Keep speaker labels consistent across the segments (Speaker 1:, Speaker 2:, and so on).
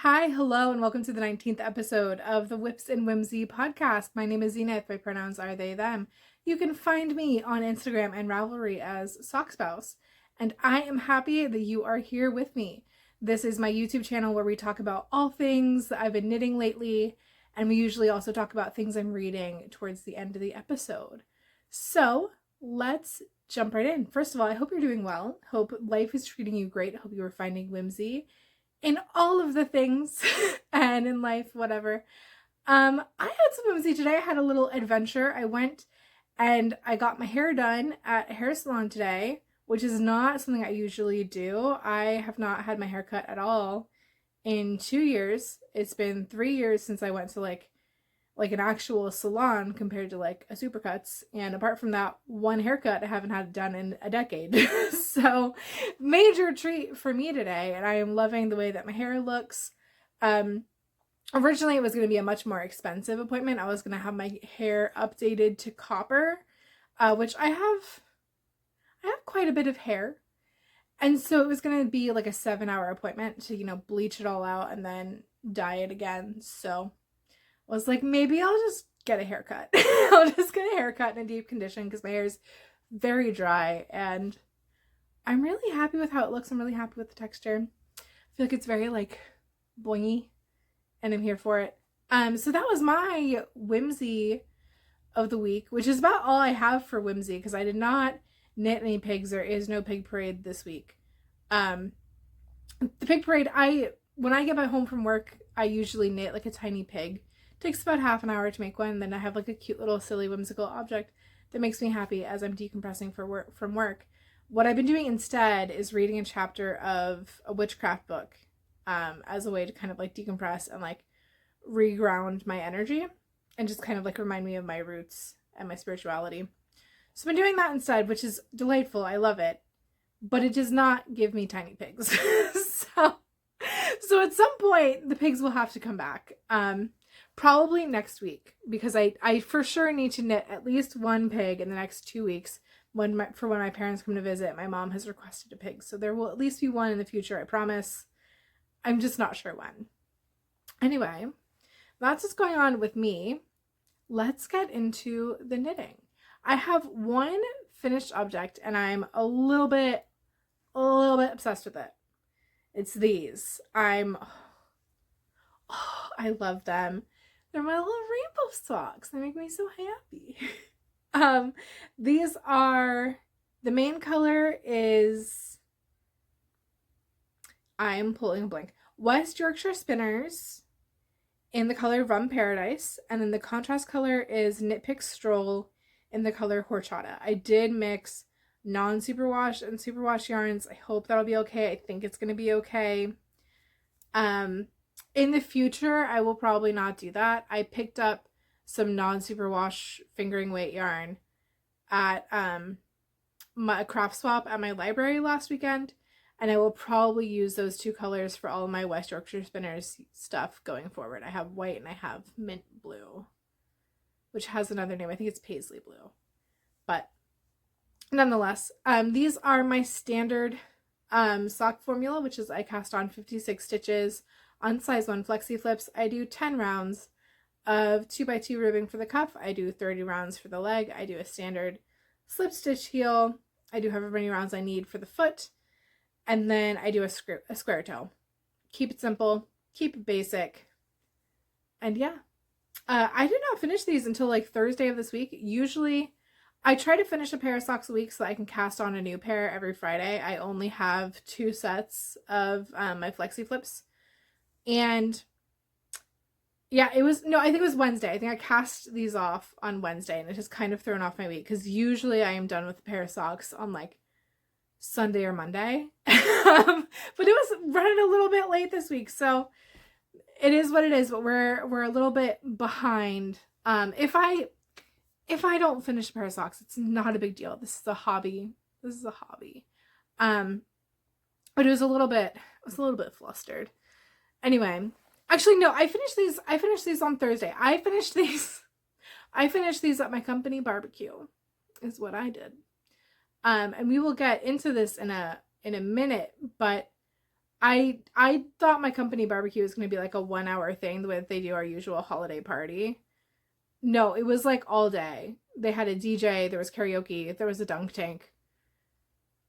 Speaker 1: Hi, hello, and welcome to the 19th episode of the Whips and Whimsy podcast. My name is Zenith. My pronouns are they, them. You can find me on Instagram and Ravelry as sockspouse, and I am happy that you are here with me. This is my YouTube channel where we talk about all things that I've been knitting lately, and we usually also talk about things I'm reading towards the end of the episode. So let's jump right in. First of all, I hope you're doing well. Hope life is treating you great. Hope you are finding whimsy in all of the things and in life, whatever. I had some whimsy today. I had a little adventure. I went and I got my hair done at a hair salon today, which is not something I usually do. I have not had my hair cut at all in 2 years. It's been 3 years since I went to like an actual salon compared to like a Supercuts, and apart from that one haircut I haven't had it done in a decade. So major treat for me today, and I am loving the way that my hair looks. Originally it was going to be a much more expensive appointment. I was going to have my hair updated to copper, which I have quite a bit of hair, and so it was going to be like a 7-hour appointment to bleach it all out and then dye it again. So was like, maybe I'll just get a haircut. I'll just get a haircut in a deep condition because my hair is very dry, and I'm really happy with how it looks. I'm really happy with the texture. I feel like it's very like boingy, and I'm here for it. So that was my whimsy of the week, which is about all I have for whimsy because I did not knit any pigs. There is no pig parade this week. The pig parade, when I get back home from work, I usually knit like a tiny pig. Takes about half an hour to make one, then I have like a cute little silly whimsical object that makes me happy as I'm decompressing from work. What I've been doing instead is reading a chapter of a witchcraft book as a way to kind of like decompress and like reground my energy and just kind of like remind me of my roots and my spirituality. So I've been doing that instead, which is delightful. I love it, but it does not give me tiny pigs. So at some point the pigs will have to come back. Probably next week, because I for sure need to knit at least one pig in the next 2 weeks when my parents come to visit. My mom has requested a pig, so there will at least be one in the future, I promise. I'm just not sure when. Anyway, that's what's going on with me. Let's get into the knitting. I have one finished object and I'm a little bit obsessed with it. It's these. I love them. They're my little rainbow socks. They make me so happy. These are, the main color is, I'm pulling a blank, West Yorkshire Spinners in the color Rum Paradise, and then the contrast color is Knit Pick Stroll in the color Horchata. I did mix non-superwash and superwash yarns. I hope that'll be okay. I think it's going to be okay. In the future, I will probably not do that. I picked up some non-superwash fingering weight yarn at my craft swap at my library last weekend, and I will probably use those two colors for all of my West Yorkshire Spinners stuff going forward. I have white and I have mint blue, which has another name. I think it's paisley blue. But nonetheless, these are my standard sock formula, which is I cast on 56 stitches on size 1 flexi flips. I do 10 rounds of 2x2 ribbing for the cuff. I do 30 rounds for the leg. I do a standard slip stitch heel. I do however many rounds I need for the foot. And then I do a square toe. Keep it simple. Keep it basic. And yeah. I did not finish these until like Thursday of this week. Usually I try to finish a pair of socks a week so that I can cast on a new pair every Friday. I only have 2 sets of my flexi flips. And yeah, I think it was Wednesday. I think I cast these off on Wednesday, and it has kind of thrown off my week because usually I am done with a pair of socks on like Sunday or Monday. But it was running a little bit late this week, so it is what it is. But we're a little bit behind. If I don't finish a pair of socks, it's not a big deal. This is a hobby. But it was a little bit flustered. Anyway, actually no, I finished these on Thursday. I finished these at my company barbecue is what I did. And we will get into this in a minute, but I thought my company barbecue was going to be like a 1 hour thing the way that they do our usual holiday party. No, it was like all day. They had a DJ, there was karaoke, there was a dunk tank.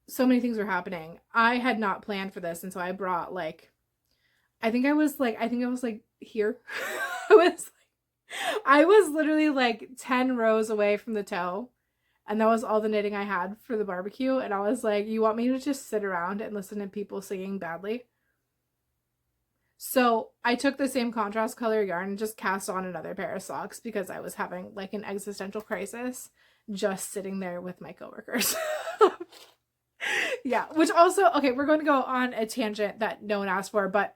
Speaker 1: So many things were happening. I had not planned for this, and so I brought like I think I was like here. I was literally like 10 rows away from the toe. And that was all the knitting I had for the barbecue. And I was like, you want me to just sit around and listen to people singing badly? So I took the same contrast color yarn and just cast on another pair of socks because I was having like an existential crisis just sitting there with my coworkers. Yeah, which also, okay, we're going to go on a tangent that no one asked for, but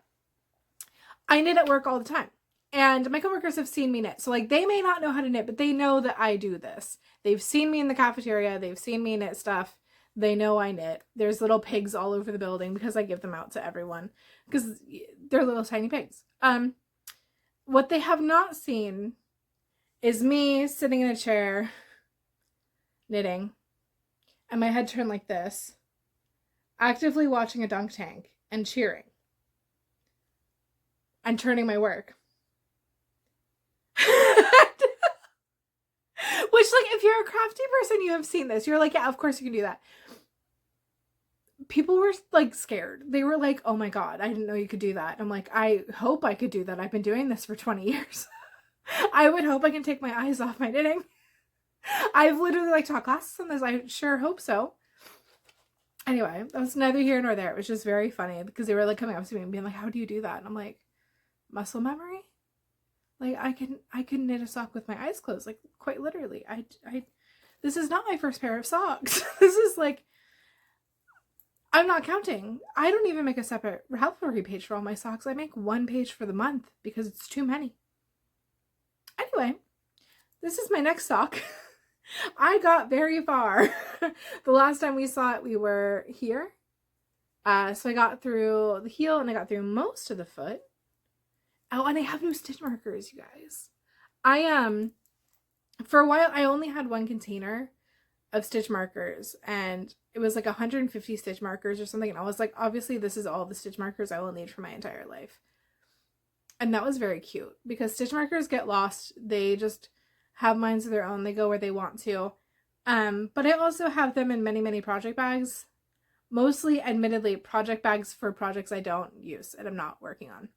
Speaker 1: I knit at work all the time. And my coworkers have seen me knit. So like they may not know how to knit, but they know that I do this. They've seen me in the cafeteria. They've seen me knit stuff. They know I knit. There's little pigs all over the building because I give them out to everyone because they're little tiny pigs. What they have not seen is me sitting in a chair knitting and my head turned like this, actively watching a dunk tank and cheering and turning my work. Which, like, if you're a crafty person, you have seen this. You're like, yeah, of course you can do that. People were, like, scared. They were like, oh my God, I didn't know you could do that. I'm like, I hope I could do that. I've been doing this for 20 years. I would hope I can take my eyes off my knitting. I've literally, like, taught classes on this. I sure hope so. Anyway, that was neither here nor there. It was just very funny because they were, like, coming up to me and being like, how do you do that? And I'm like, muscle memory? Like, I can knit a sock with my eyes closed, like, quite literally. This is not my first pair of socks. This is, like, I'm not counting. I don't even make a separate Ravelry page for all my socks. I make one page for the month because it's too many. Anyway, this is my next sock. I got very far. The last time we saw it, we were here. So I got through the heel and I got through most of the foot. Oh, and I have new stitch markers, you guys. For a while, I only had one container of stitch markers, and it was like 150 stitch markers or something, and I was like, obviously, this is all the stitch markers I will need for my entire life. And that was very cute, because stitch markers get lost. They just have minds of their own. They go where they want to. But I also have them in many, many project bags. Mostly, admittedly, project bags for projects I don't use and I'm not working on.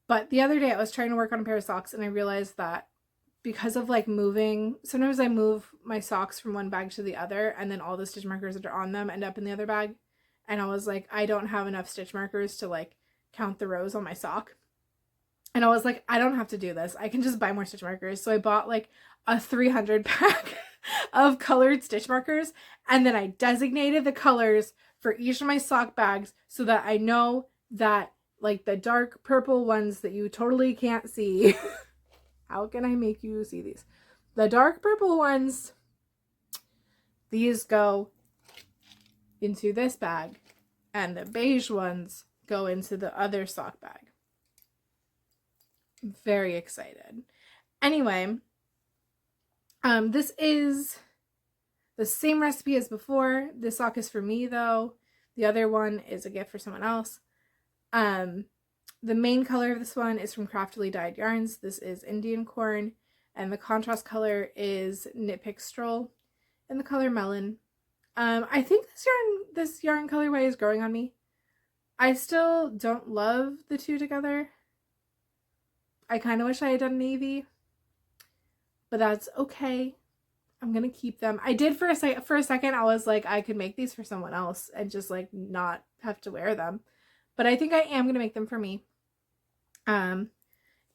Speaker 1: But the other day I was trying to work on a pair of socks and I realized that because of like moving, sometimes I move my socks from one bag to the other and then all the stitch markers that are on them end up in the other bag. And I was like, I don't have enough stitch markers to like count the rows on my sock. And I was like, I don't have to do this. I can just buy more stitch markers. So I bought like a 300 pack of colored stitch markers. And then I designated the colors for each of my sock bags so that I know that like the dark purple ones that you totally can't see. How can I make you see these? The dark purple ones, these go into this bag, and the beige ones go into the other sock bag. I'm very excited. Anyway, this is the same recipe as before. This sock is for me though. The other one is a gift for someone else. The main color of this one is from Craftily Dyed Yarns. This is Indian Corn, and the contrast color is Knit Pick Stroll in the color Melon. I think this yarn colorway is growing on me. I still don't love the two together. I kind of wish I had done navy, but that's okay. I'm gonna keep them. I did for a second. I was like, I could make these for someone else and just like not have to wear them. But I think I am going to make them for me.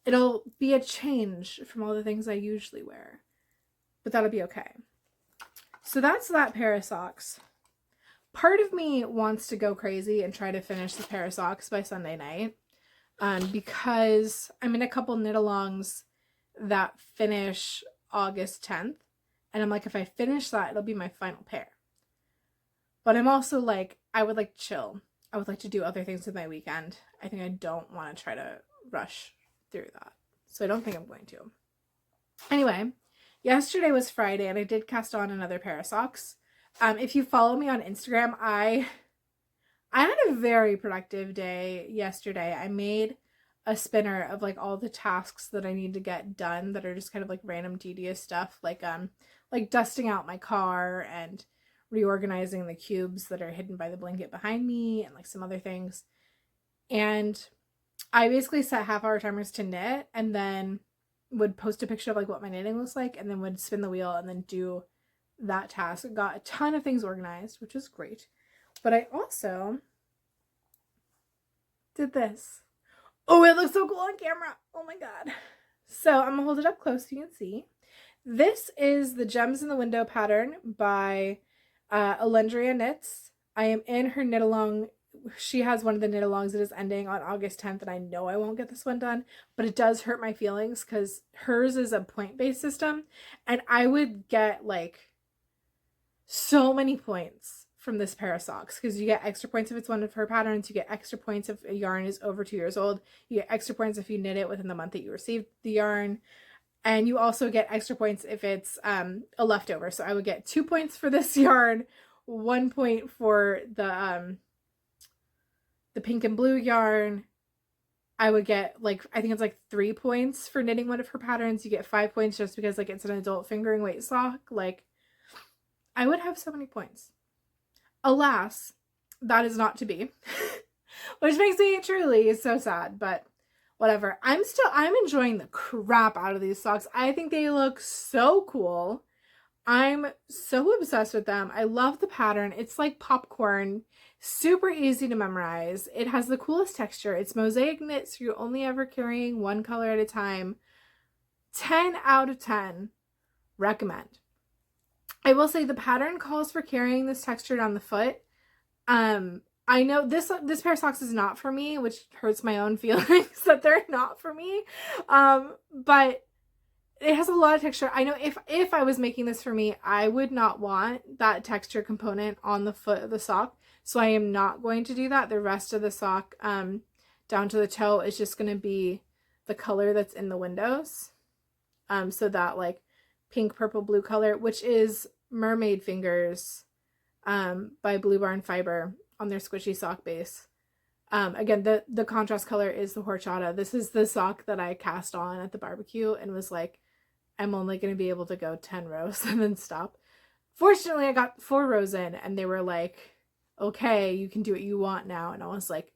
Speaker 1: It'll be a change from all the things I usually wear. But that'll be okay. So that's that pair of socks. Part of me wants to go crazy and try to finish the pair of socks by Sunday night. Because I'm in a couple knit-alongs that finish August 10th. And I'm like, if I finish that, it'll be my final pair. But I'm also like, I would like to chill. I would like to do other things with my weekend. I think I don't want to try to rush through that. So I don't think I'm going to. Anyway, yesterday was Friday and I did cast on another pair of socks. If you follow me on Instagram, I I had a very productive day yesterday. I made a spinner of like all the tasks that I need to get done that are just kind of like random tedious stuff, like dusting out my car and reorganizing the cubes that are hidden by the blanket behind me and like some other things. And I basically set half-hour timers to knit and then would post a picture of like what my knitting looks like and then would spin the wheel and then do that task. Got a ton of things organized, which was great. But I also did this. Oh, it looks so cool on camera. Oh my god. So I'm gonna hold it up close so you can see. This is the Gems in the Window pattern by Alendria Knits. I am in her knit along. She has one of the knit alongs that is ending on August 10th, and I know I won't get this one done, but it does hurt my feelings because hers is a point-based system, and I would get like so many points from this pair of socks because you get extra points if it's one of her patterns, you get extra points if a yarn is over 2 years old, you get extra points if you knit it within the month that you received the yarn, and you also get extra points if it's a leftover. So I would get 2 points for this yarn, 1 point for the pink and blue yarn. I would get like, I think it's like 3 points for knitting one of her patterns. You get 5 points just because like it's an adult fingering weight sock. Like, I would have so many points. Alas, that is not to be, which makes me truly so sad, but whatever. I'm enjoying the crap out of these socks. I think they look so cool. I'm so obsessed with them. I love the pattern. It's like popcorn, super easy to memorize. It has the coolest texture. It's mosaic knit, so you're only ever carrying one color at a time. 10 out of 10. Recommend. I will say the pattern calls for carrying this texture down the foot. I know this pair of socks is not for me, which hurts my own feelings that they're not for me. But it has a lot of texture. I know if I was making this for me, I would not want that texture component on the foot of the sock. So I am not going to do that. The rest of the sock, down to the toe, is just going to be the color that's in the windows. So that like pink, purple, blue color, which is Mermaid Fingers by Blue Barn Fiber on their squishy sock base. Again, the contrast color is the horchata. This is the sock that I cast on at the barbecue and was like, I'm only going to be able to go 10 rows and then stop. Fortunately, I got 4 rows in and they were like, okay, you can do what you want now. And I was like,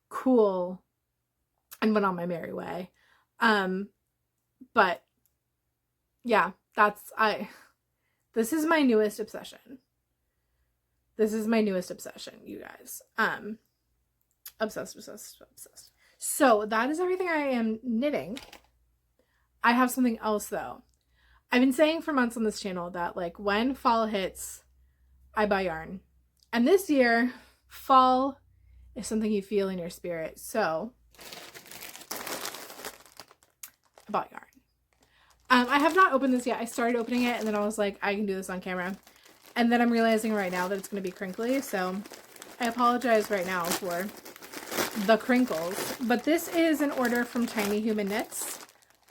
Speaker 1: cool, and went on my merry way. But yeah, this is my newest obsession. This is my newest obsession, you guys. Obsessed. So that is everything I am knitting. I have something else though. I've been saying for months on this channel that like when fall hits, I buy yarn. And this year, fall is something you feel in your spirit. So I bought yarn. I have not opened this yet. I started opening it and then I was like, I can do this on camera. And then I'm realizing right now that it's going to be crinkly. So I apologize right now for the crinkles. But this is an order from Tiny Human Knits,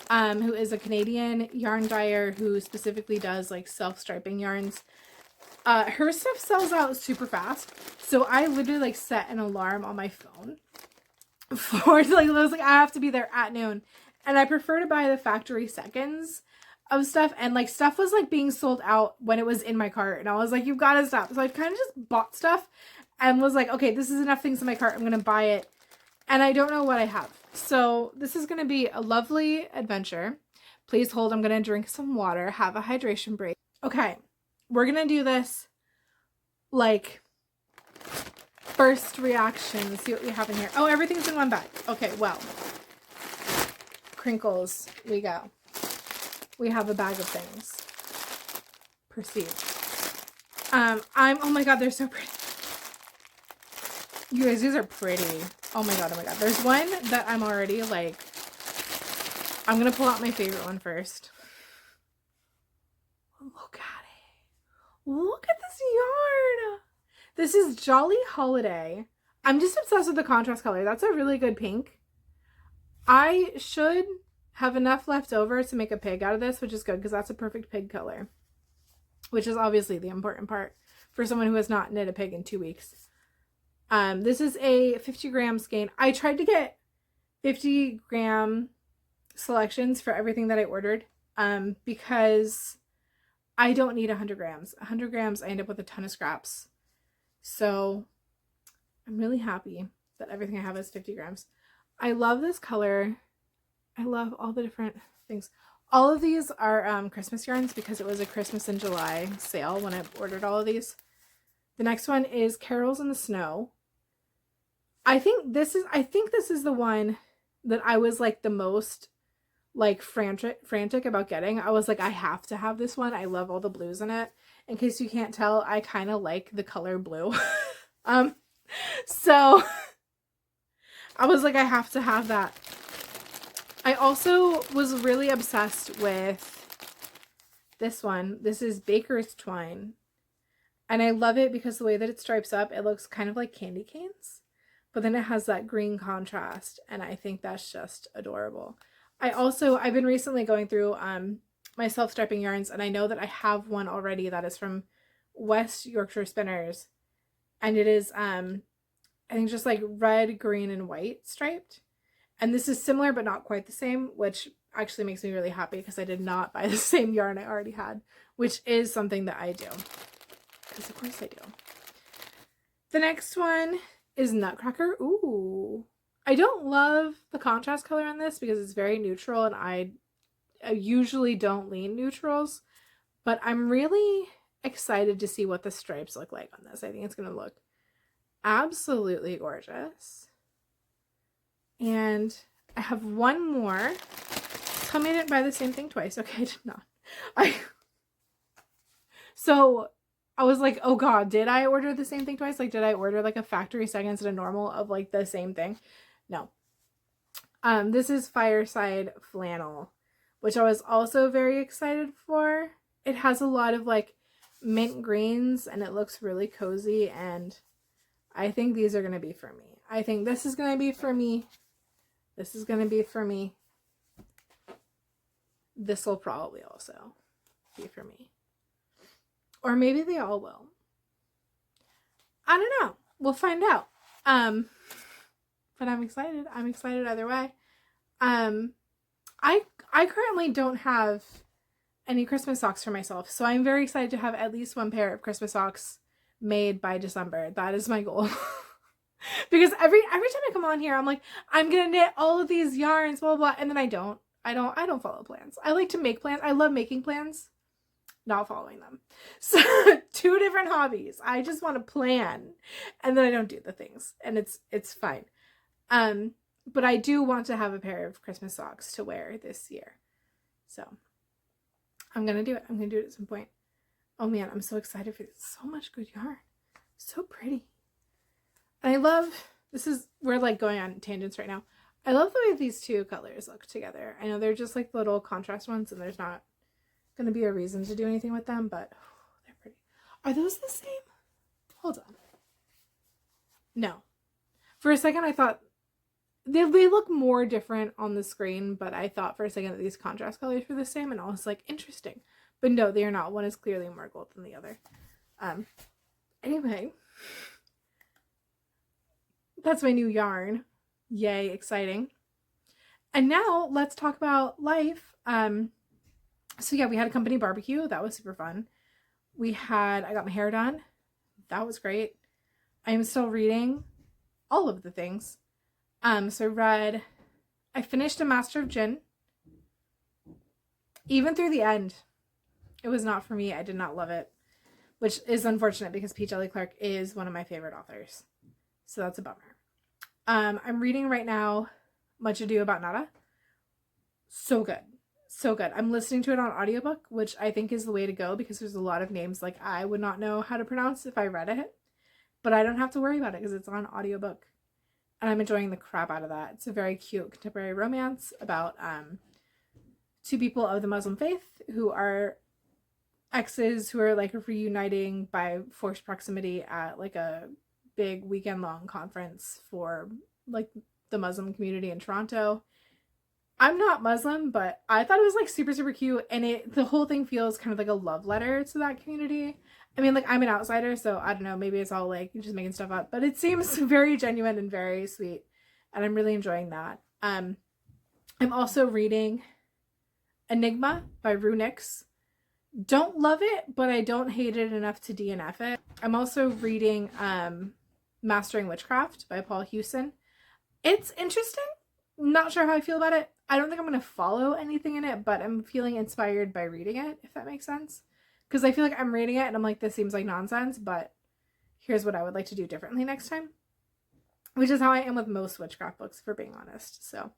Speaker 1: who is a Canadian yarn dyer who specifically does like self-striping yarns. Her stuff sells out super fast. So I literally like set an alarm on my phone for like, I was like, I have to be there at noon. And I prefer to buy the factory seconds of stuff. And like stuff was like being sold out when it was in my cart. And I was like, you've got to stop. So I kind of just bought stuff and was like, okay, this is enough things in my cart. I'm going to buy it. And I don't know what I have. So this is going to be a lovely adventure. Please hold. I'm going to drink some water, have a hydration break. Okay. We're going to do this like first reaction. Let's see what we have in here. Oh, everything's in one bag. Okay. Well, crinkles, we go. We have a bag of things. Proceed. Oh my god, they're so pretty. You guys, these are pretty. Oh my god. There's one that I'm already like, I'm gonna pull out my favorite one first. Look at it. Look at this yarn. This is Jolly Holiday. I'm just obsessed with the contrast color. That's a really good pink. I should have enough left over to make a pig out of this, which is good because that's a perfect pig color, which is obviously the important part for someone who has not knit a pig in 2 weeks. This is a 50-gram skein. I tried to get 50-gram selections for everything that I ordered because I don't need 100 grams. 100 grams, I end up with a ton of scraps. So I'm really happy that everything I have is 50 grams. I love this color. I love all the different things. All of these are Christmas yarns because it was a Christmas in July sale when I ordered all of these. The next one is Carols in the Snow. I think this is the one that I was like the most like frantic about getting. I was like, I have to have this one. I love all the blues in it. In case you can't tell, I kind of like the color blue. So I was like, I have to have that. I also was really obsessed with this one. This is Baker's Twine. And I love it because the way that it stripes up, it looks kind of like candy canes. But then it has that green contrast. And I think that's just adorable. I've been recently going through my self-striping yarns. And I know that I have one already that is from West Yorkshire Spinners. And it is, I think just like red, green, and white striped. And this is similar, but not quite the same, which actually makes me really happy because I did not buy the same yarn I already had, which is something that I do. Because of course I do. The next one is Nutcracker. Ooh. I don't love the contrast color on this because it's very neutral and I usually don't lean neutrals, but I'm really excited to see what the stripes look like on this. I think it's going to look absolutely gorgeous. And I have one more. Tell me I didn't buy the same thing twice. Okay, I did not. So I was like, oh God, did I order the same thing twice? Like, did I order like a factory seconds and a normal of like the same thing? No. This is Fireside Flannel, which I was also very excited for. It has a lot of like mint greens and it looks really cozy, and I think these are going to be for me. I think this is going to be for me. This is going to be for me. This will probably also be for me. Or maybe they all will. I don't know. We'll find out. But I'm excited. I'm excited either way. I currently don't have any Christmas socks for myself, so I'm very excited to have at least one pair of Christmas socks made by December. That is my goal. Because every time I come on here, I'm like, I'm gonna knit all of these yarns, blah, blah, blah, and then I don't follow plans. I like to make plans. I love making plans, not following them. So two different hobbies. I just want to plan, and then I don't do the things, and it's fine. But I do want to have a pair of Christmas socks to wear this year. So I'm gonna do it. I'm gonna do it at some point. Oh man, I'm so excited for this. So much good yarn. So pretty. And I love, we're like going on tangents right now. I love the way these two colors look together. I know they're just like little contrast ones and there's not going to be a reason to do anything with them, but they're pretty. Are those the same? Hold on. No. For a second I thought, they look more different on the screen, but I thought for a second that these contrast colors were the same and I was like, interesting. But no, they are not. One is clearly more gold than the other. Anyway. That's my new yarn. Yay, exciting. And now let's talk about life. So yeah, we had a company barbecue. That was super fun. I got my hair done. That was great. I am still reading all of the things. So I finished A Master of Gin. Even through the end, it was not for me. I did not love it, which is unfortunate because P. Djeli Clark is one of my favorite authors. So that's a bummer. I'm reading right now Much Ado About Nada. So good. So good. I'm listening to it on audiobook, which I think is the way to go because there's a lot of names like I would not know how to pronounce if I read it. But I don't have to worry about it because it's on audiobook. And I'm enjoying the crap out of that. It's a very cute contemporary romance about two people of the Muslim faith who are exes who are like reuniting by forced proximity at like a big weekend-long conference for like the Muslim community in Toronto. I'm not Muslim, but I thought it was like super, super cute, and the whole thing feels kind of like a love letter to that community, I mean, like, I'm an outsider, so I don't know, maybe it's all like just making stuff up, but it seems very genuine and very sweet, and I'm really enjoying that. I'm also reading Enigma by Runix. Don't love it, but I don't hate it enough to DNF it. I'm also reading Mastering Witchcraft by Paul Hewson. It's interesting. Not sure how I feel about it. I don't think I'm going to follow anything in it, but I'm feeling inspired by reading it, if that makes sense. Because I feel like I'm reading it and I'm like, this seems like nonsense, but here's what I would like to do differently next time. Which is how I am with most witchcraft books, for being honest. So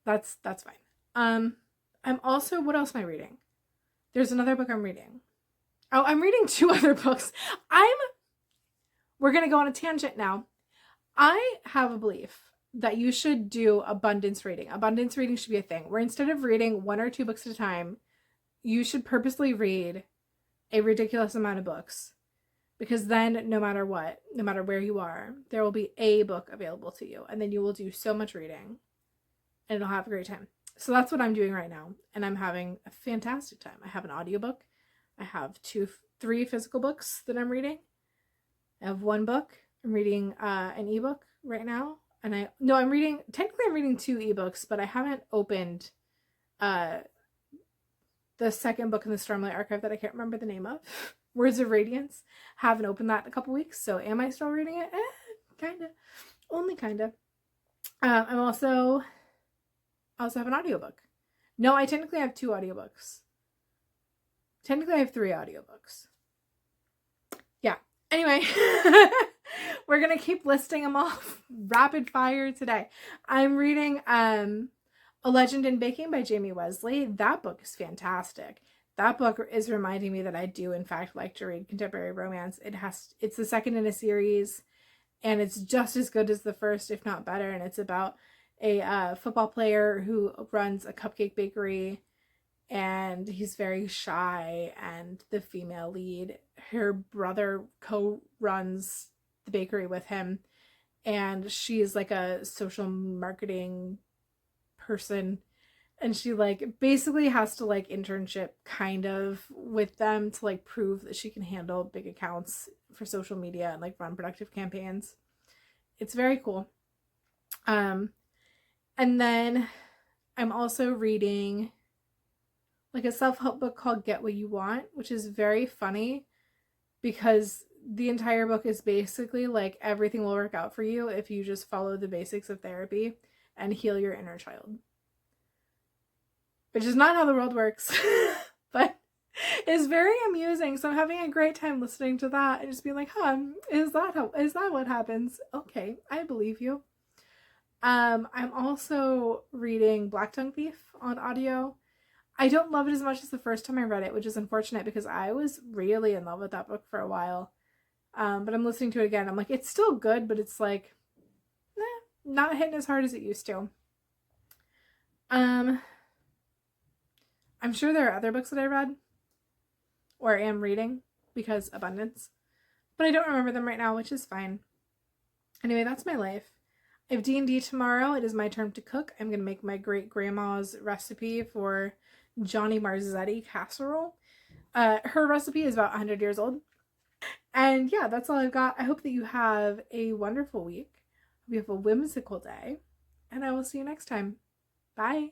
Speaker 1: that's fine. I'm also, what else am I reading? There's another book I'm reading. Oh, I'm reading 2 other books. We're going to go on a tangent now. I have a belief that you should do abundance reading. Abundance reading should be a thing where instead of reading 1 or 2 books at a time, you should purposely read a ridiculous amount of books. Because then no matter what, no matter where you are, there will be a book available to you. And then you will do so much reading and it'll have a great time. So that's what I'm doing right now. And I'm having a fantastic time. I have an audiobook. I have 3 physical books that I'm reading. I have 1 book. I'm reading an ebook right now. And I'm reading 2 ebooks, but I haven't opened the second book in the Stormlight Archive that I can't remember the name of. Words of Radiance. Haven't opened that in a couple weeks. So am I still reading it? Kinda. Only kinda. I also have an audiobook. No, I technically have 2 audiobooks. Technically I have 3 audiobooks. Yeah. Anyway, we're going to keep listing them off rapid fire today. I'm reading A Legend in Baking by Jamie Wesley. That book is fantastic. That book is reminding me that I do in fact like to read contemporary romance. It's the second in a series and it's just as good as the first, if not better. And it's about a football player who runs a cupcake bakery and he's very shy, and the female lead, her brother co-runs the bakery with him, and she's like a social marketing person, and she like basically has to like internship kind of with them to like prove that she can handle big accounts for social media and like run productive campaigns. It's very cool. And then I'm also reading like a self-help book called Get What You Want, which is very funny because the entire book is basically like everything will work out for you if you just follow the basics of therapy and heal your inner child. Which is not how the world works, but it's very amusing. So I'm having a great time listening to that and just being like, is that what happens? Okay, I believe you. I'm also reading Black Tongue Thief on audio. I don't love it as much as the first time I read it, which is unfortunate because I was really in love with that book for a while. But I'm listening to it again. I'm like, it's still good, but it's like, not hitting as hard as it used to. I'm sure there are other books that I read or am reading because abundance, but I don't remember them right now, which is fine. Anyway, that's my life. I have D&D tomorrow. It is my turn to cook. I'm going to make my great grandma's recipe for Johnny Marzetti casserole. Her recipe is about 100 years old. And yeah, that's all I've got. I hope that you have a wonderful week. We have a whimsical day. And I will see you next time. Bye.